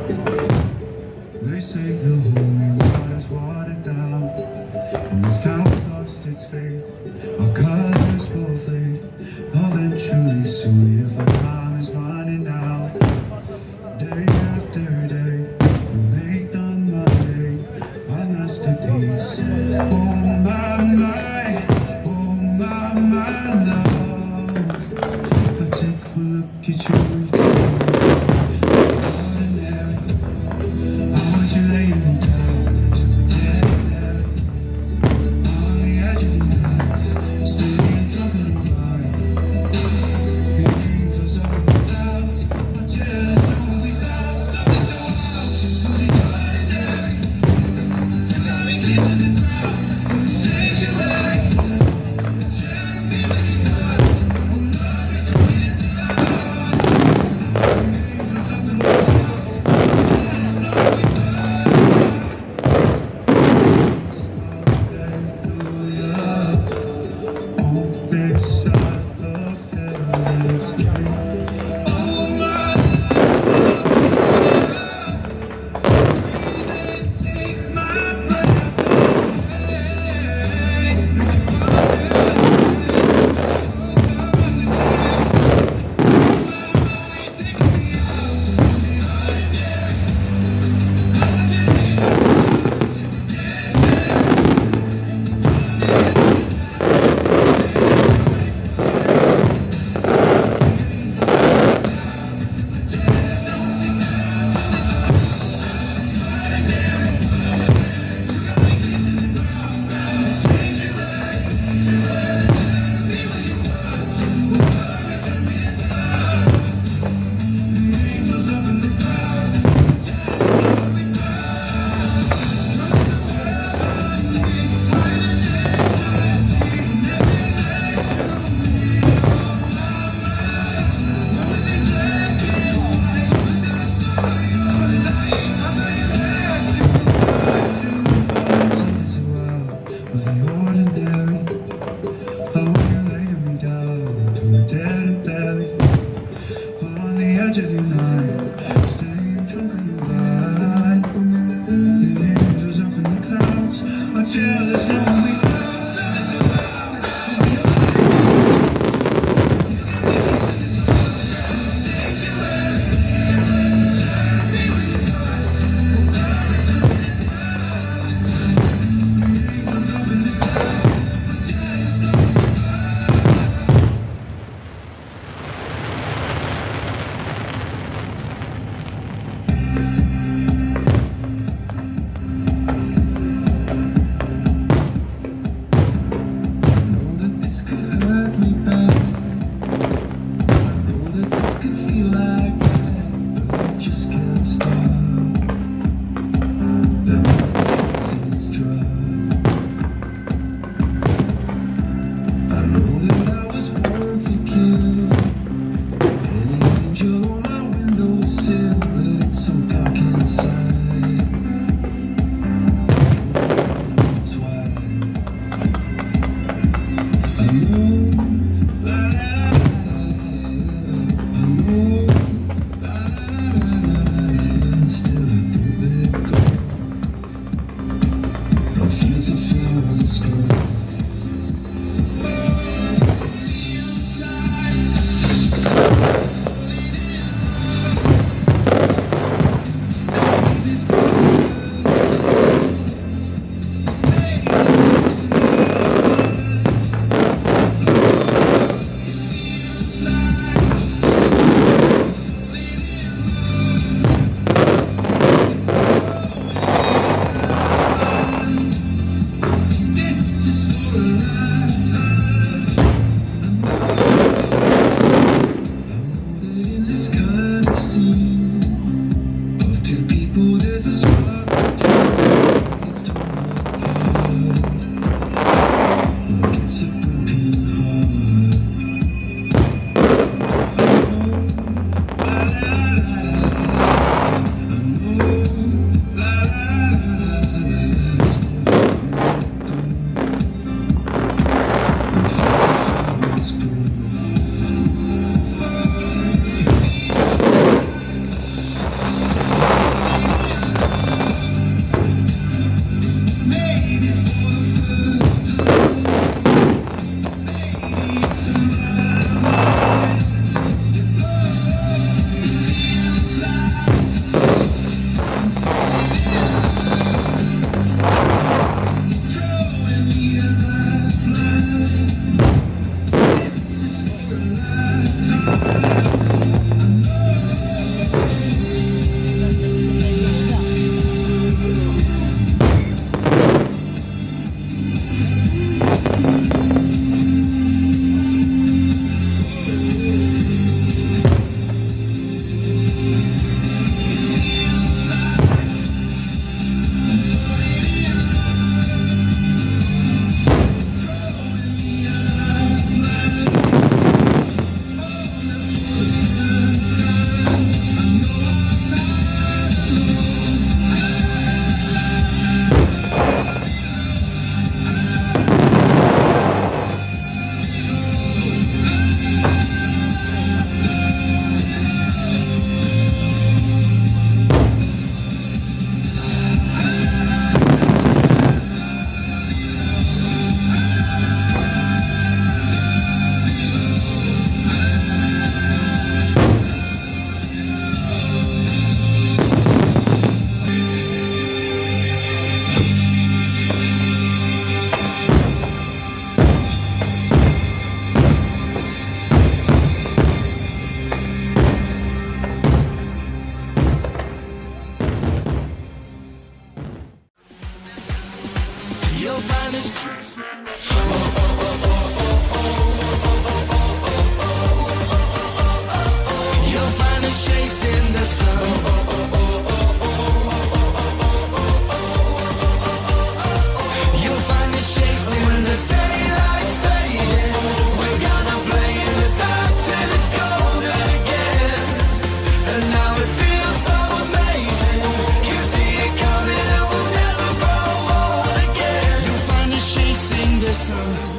They say the holy water's watered down, and this town's lost its faith. Our colors will fade eventually, so if our time is running out, day after day, we make the Monday our masterpiece. Oh my, oh my love, I take a look at you. You'll find us chasing the sun. You'll find us chasing when the city lights fading. We're gonna play in the dark till it's golden again. And now it feels so amazing. Can see it coming and we'll never grow old again. You'll find us chasing the sun.